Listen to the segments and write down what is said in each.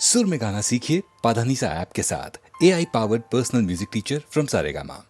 सुर में गाना सीखिए पाधानीसा ऐप के साथ। AI powered personal music teacher from Saregama.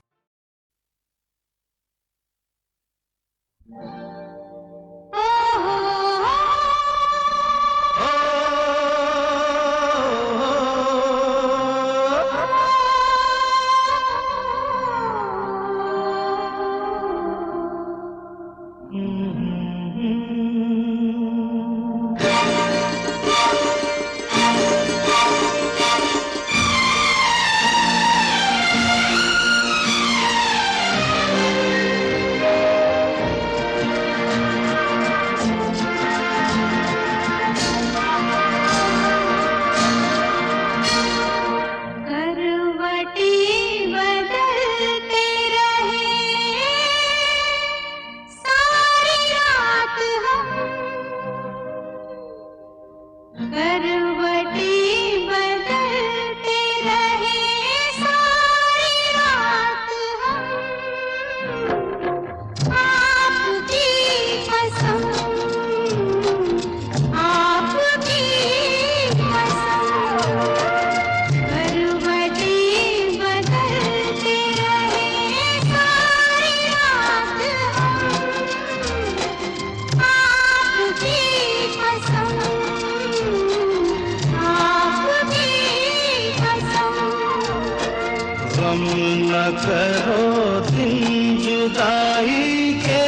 गम न करो दिन जुदाई के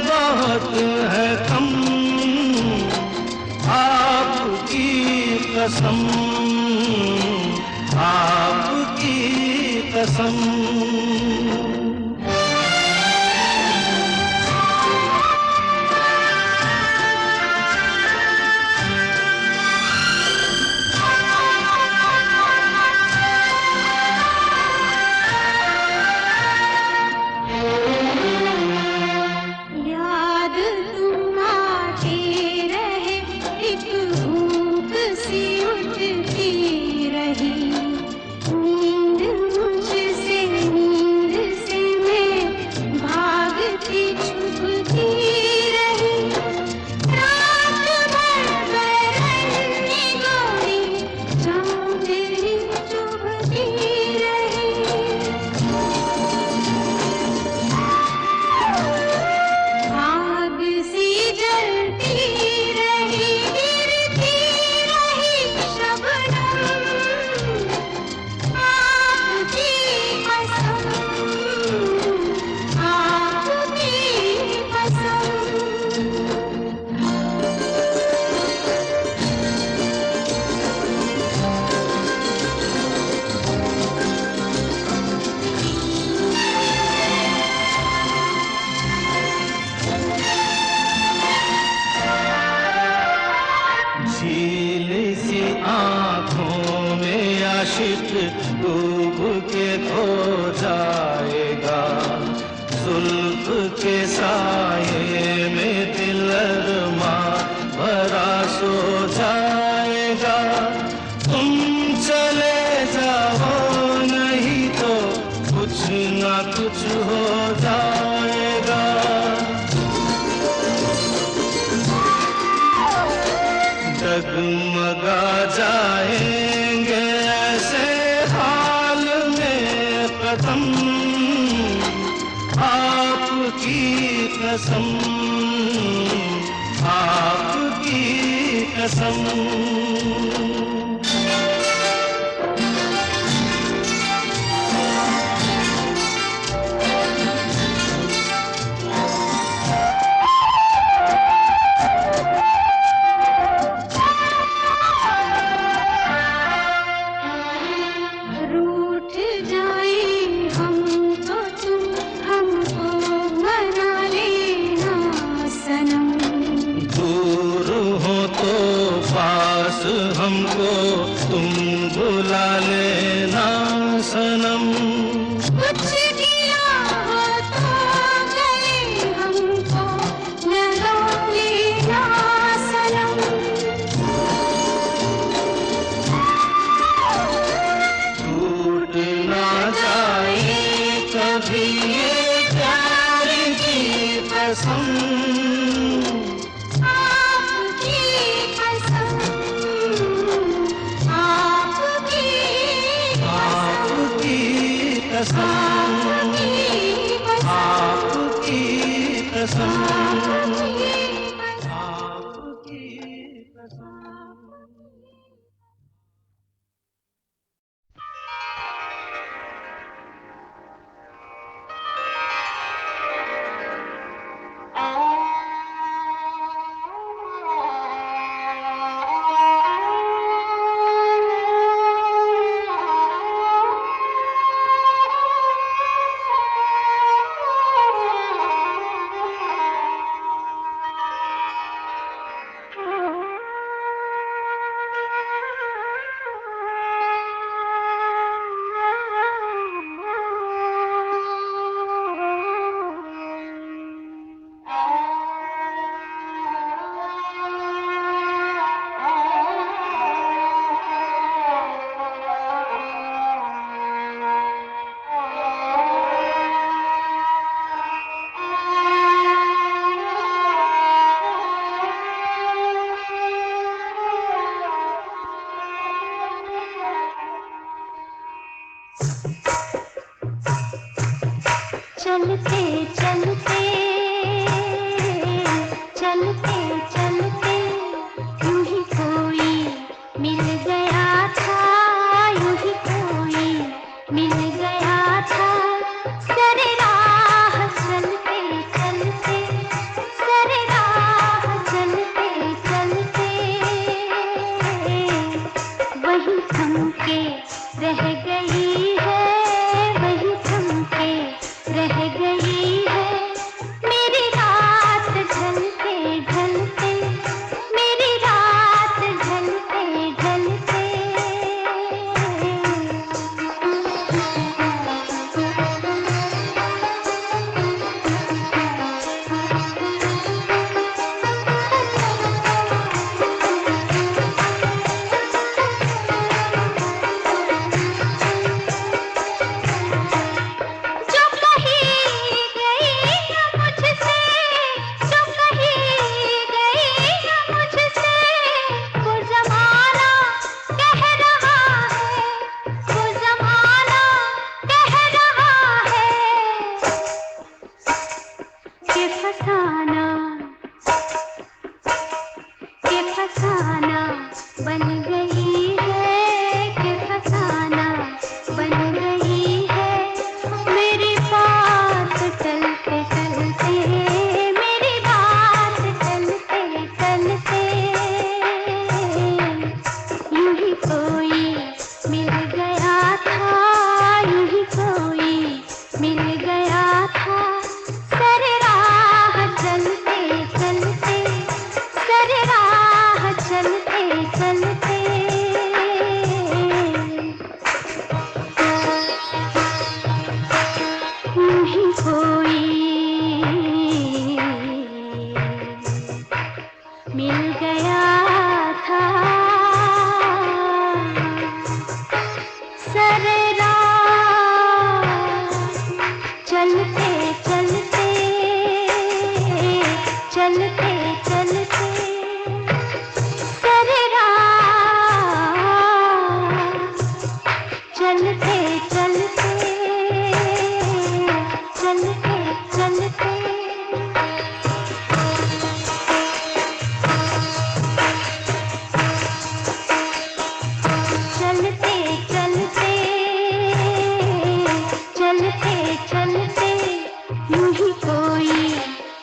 बहुत है कम, आपकी कसम, आपकी कसम। झील सी आँखों में आशिक डूब के खो जाएगा, जुल्फ के साये में दिल अरमा भरा सो जाएगा। तुम चले जाओ नहीं तो कुछ ना कुछ हो जाएगा। डगमगा जाएंगे ऐसे हाल में कदम, आपकी कसम, आपकी कसम। हमको तुम बुला लेना सनम। कुछ दिया हो तो गले हमको लगा लेना सनम। टूट ना जाए कभी ये प्यार की कसम, आपकी कसम। कसम, आपकी कसम, आपकी कसम। चलते चलते चलते चलते यूं ही कोई मिल गया था, यूं ही कोई मिल गया था। सरे राह चलते चलते, सरे राह चलते चलते वही थम के रह गई है, वही थम के रह गई है। मेरी रात ढलते ढलते, मेरी रात ढलते ढलते फसाना बन गई है, कि फसाना बन गई है। मेरी बात टलते टलते, मेरी बात टलते टलते यूं ही कोई मिल गया था, यूं ही कोई मिल गया था। सरे राह चलते चलते, सरे राह चलते चलते यूं ही कोई मिल गया था। सरे राह चलते चलते, चलते चलते सरे राह चलते चलते, चलते चलते चलते चलते, चलते चलते यूं ही कोई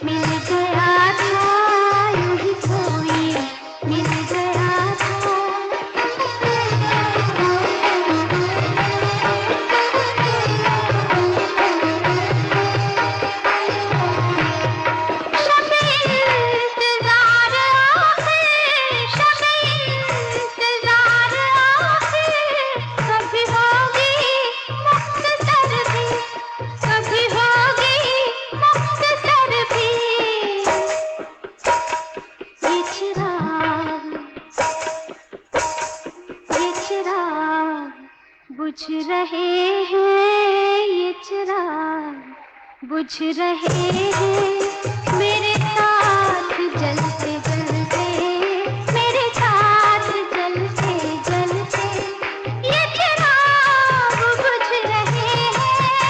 मिल गया था, यूं ही कोई मिल गया था। शब-ए इंतज़ार आखिर, शब-ए इंतज़ार आखिर कभी होगी मुख्तसर भी, कभी होगी मुख्तसर भी। ये चिराग बुझ रहे हैं, ये चिराग बुझ रहे हैं। मेरे साथ जलते जलते, मेरे साथ जलते जलते ये चिराग बुझ रहे हैं।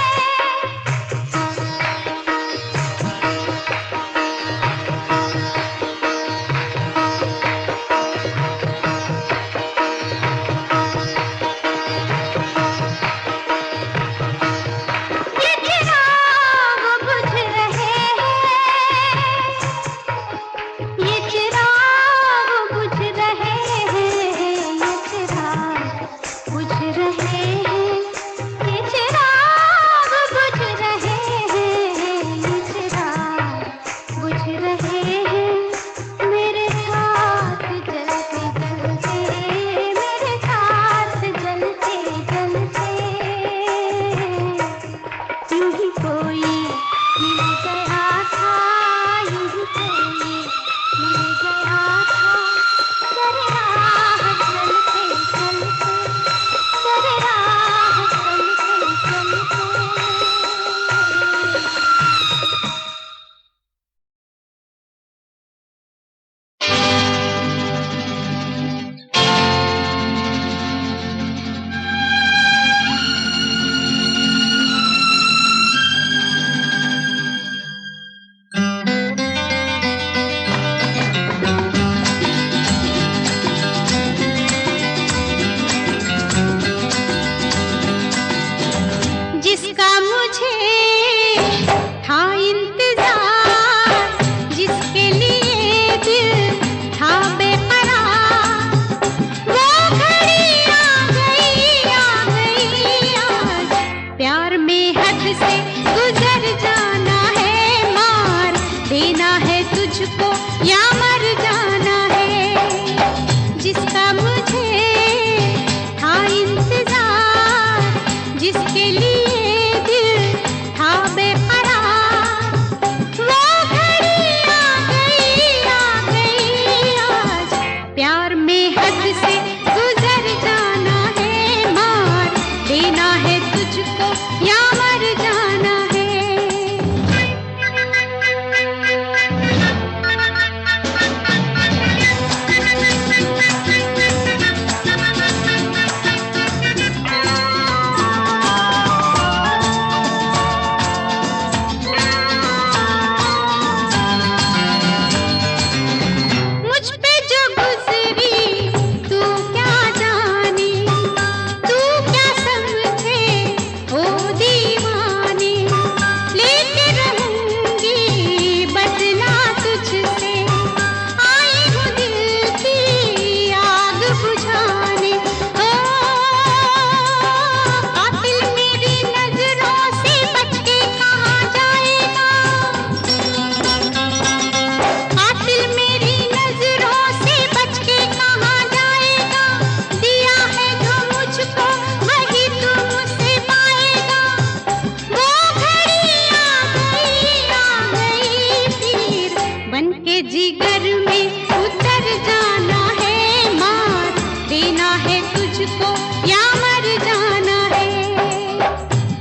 है तुझको या मर जाना है।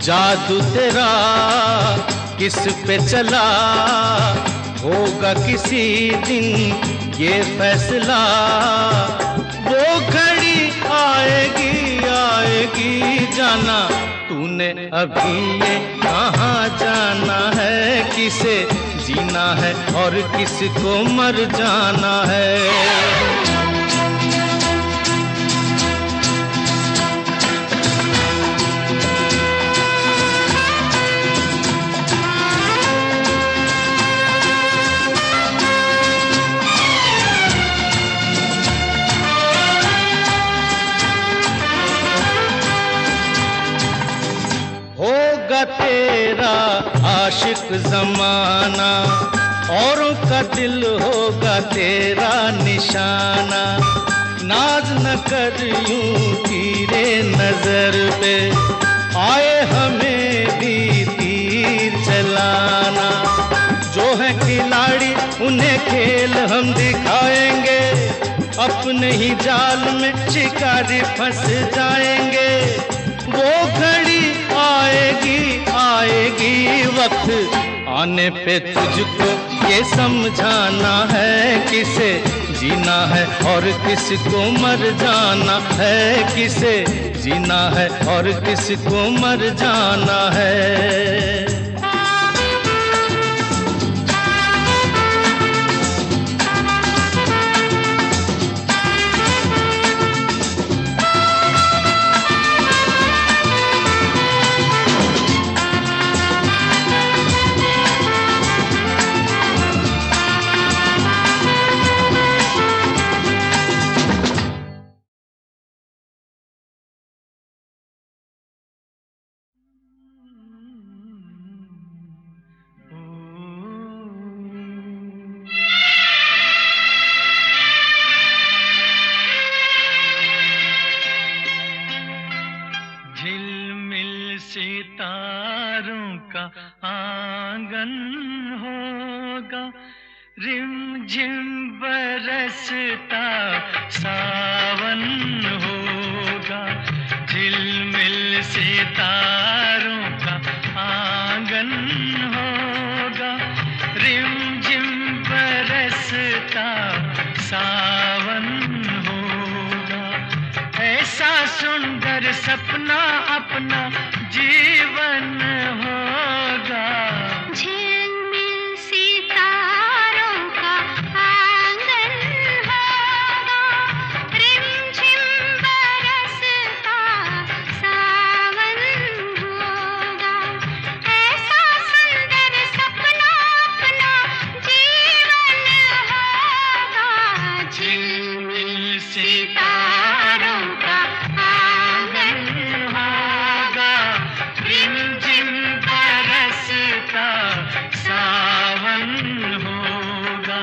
जादू तेरा किस पे चला, होगा किसी दिन ये फैसला। वो घड़ी आएगी आएगी जाना, तूने अभी ये कहाँ जाना है। किसे जीना है और किसको मर जाना है। होगा तेरा आशिक जमाना, औरों का दिल होगा तेरा निशाना। नाज न कर यूं तीरे नजर पे, आए हमें भी तीर चलाना। जो है खिलाड़ी उन्हें खेल हम दिखाएंगे, अपने ही जाल में शिकारी फंस जाएंगे। वो घड़ी आएगी आएगी, वक्त आने पे तुझको ये समझाना है। किसे जीना है और किसको मर जाना है। किसे जीना है और किसको मर जाना है। झिलमिल सितारों का आंगन होगा, रिमझिम बरसता सावन होगा। झिलमिल सितारों का आंगन होगा, रिमझिम बरसता सावन होगा। ऐसा सुंदर सपना अपना जीवन होगा। झिलमिल सितारों का आंगन होगा, रिमझिम बरसता सावन होगा। ऐसा सुंदर सपना अपना जीवन होगा। झिलमिल सितारों का आंगन होगा, रिमझिम बरसता सावन होगा।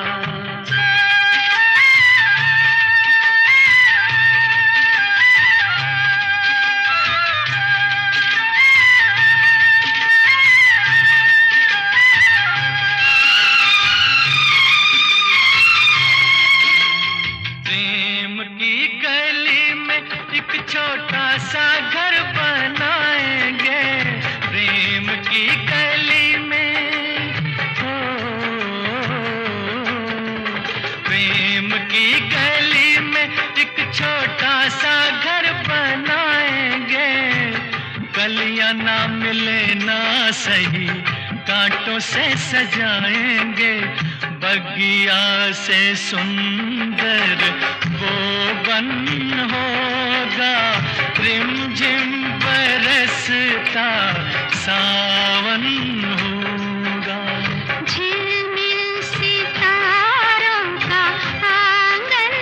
प्रेम की गली में एक छोटा सा घर बनाएंगे। प्रेम की गली में हो, प्रेम की गली में एक छोटा सा घर बनाएंगे। कलियां ना मिले ना सही, कांटों से सजाएंगे। बगिया से सुंदर वो बन होगा, रिमझिम बरसता सावन होगा। झिलमिल सितारों का आंगन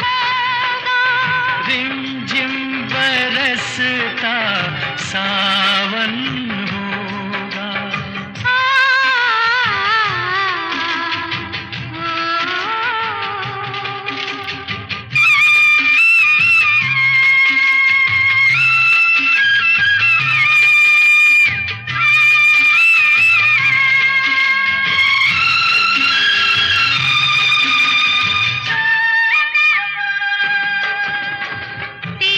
होगा, रिमझिम बरसता सावन होगा। तेरे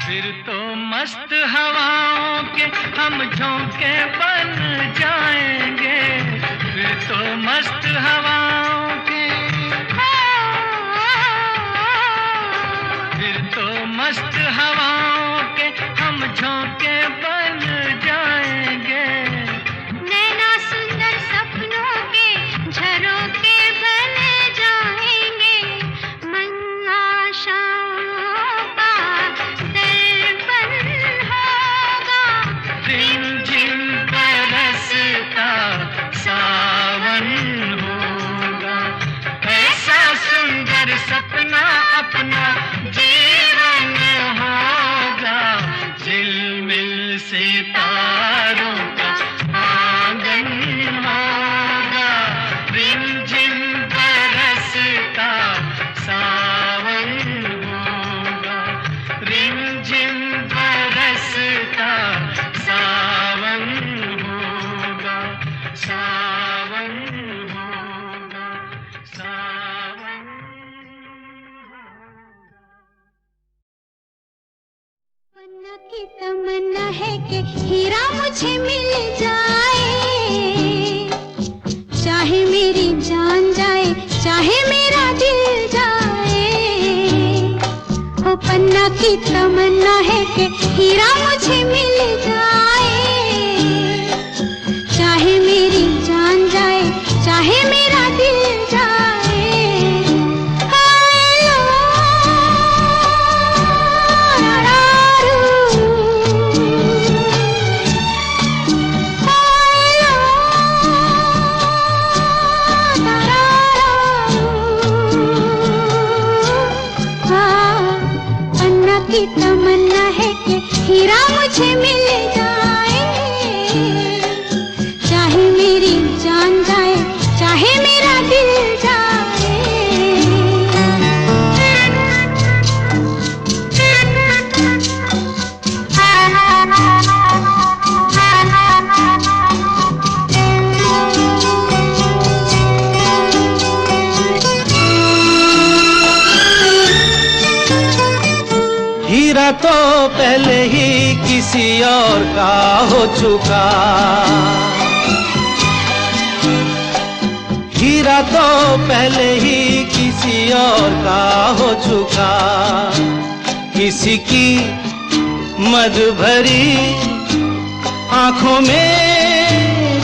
फिर तो मस्त हवाओं के हम झोंके बन जाएंगे, फिर तो मस्त हवाओं के, फिर तो मस्त हवाओं के हम झोंके बन जाएंगे। नैना सुंदर सपनों के झरोखे बन जाएंगे, मन आशाओं का दर्पण होगा। रिमझिम बरसता सावन होगा, ऐसा सुंदर सपना अपना जीवन होगा। झिलमिल सितारों का आंगन होगा, रिमझिम बरसता सावन होगा, रिमझिम बरसता सावन होगा, सावन होगा, सावन तमन्ना की तमन्ना है कि हीरा मुझे मिल जाए, चाहे मेरी जान जाए, चाहे मेरा दिल जाए। ओ पन्ना की तमन्ना है कि हीरा मुझे मिल जाए, चाहे मेरी जान जाए, चाहे मेरा दिल जाए। हाय पन्ना की तमन्ना है कि हीरा मुझे मिल जाए, चाहे मेरी जान जाए, चाहे मेरा दिल हीरा तो पहले ही किसी और का हो चुका, हीरा तो पहले ही किसी और का हो चुका। किसी की मद भरी आंखों में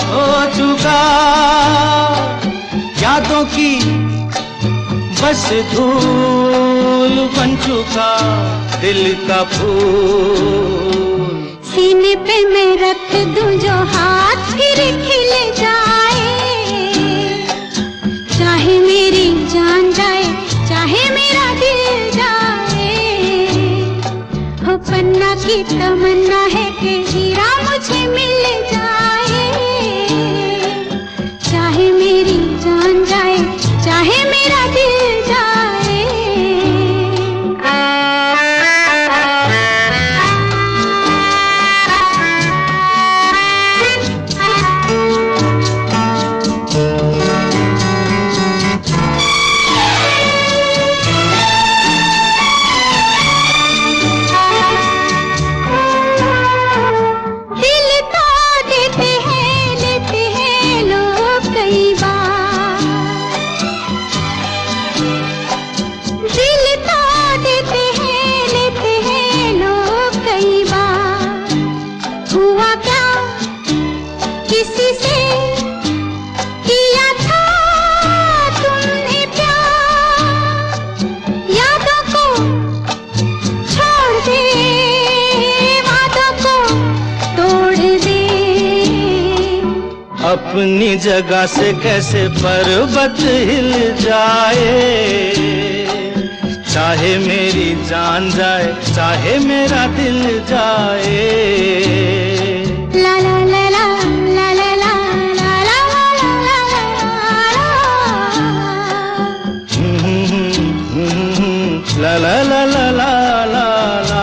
हो चुका, यादों की बस धूल बन चुका दिल का फूल। सीने पे मैं रख दूं जो हाथ फिर खिल जाए, चाहे मेरी जान जाए, चाहे मेरा दिल जाए। हो पन्ना की तमन्ना है कि हीरा मुझे मिल जाए, चाहे मेरी जान जाए, चाहे मेरा दिल जाए। दिल तो देते हैं लोग कई बार, दिल तो देते हैं लेते हैं लोग कई बार। हुआ क्या किसी से किया था तुमने प्यार, यादों को छोड़ दे, वादों को तोड़ दे। अपनी जगह से कैसे पर्वत हिल जाए, चाहे मेरी जान जाए, चाहे मेरा दिल जाए। ला ला ला ला ला ला ला ला ला ला ला ला ला ला ला ला ला।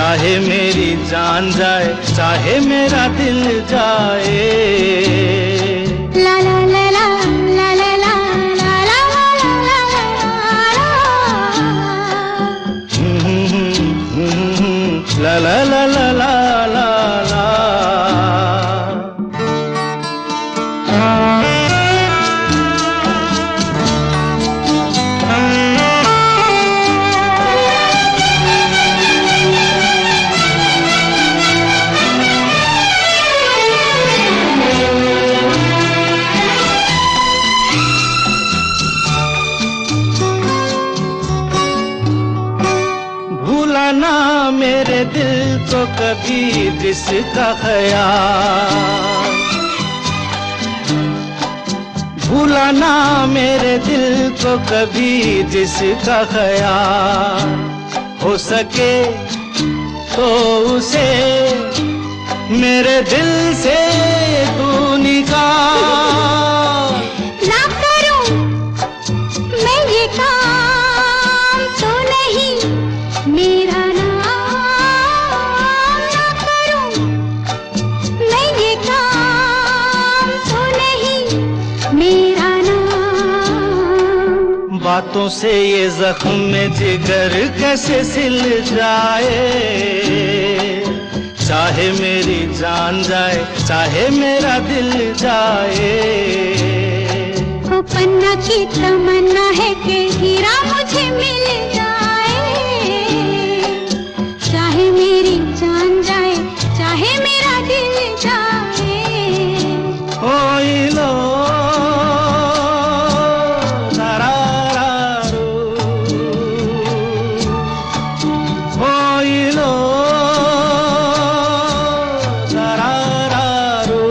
चाहे मेरी जान जाए, चाहे मेरा दिल जाए। ला ला ला ला ला ला ला ला ला ला ला ला ला ला ला ला ला। भूलाना मेरे दिल को कभी जिसका ख्याल, भूलाना मेरे दिल को कभी जिसका ख्याल, हो सके तो उसे मेरे दिल से तू निकाल। ना करूं मैं ये काम तो नहीं मेरा नाम, ना करूं मैं ये काम तो नहीं मेरा नाम। बातों से ये जख्म में जिगर कैसे सिल जाए, चाहे मेरी जान जाए, चाहे मेरा दिल जाए। ओ पन्ना की तमन्ना है कि हीरा मुझे मिल जाए, चाहे मेरी जान जाए, चाहे मेरा दिल जाए। ओ इलो दरारारू, ओ इलो दरारारू,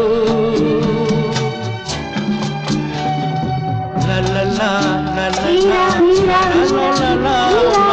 ला ला ला ला ला हीरा हीरा ला ला ला ला।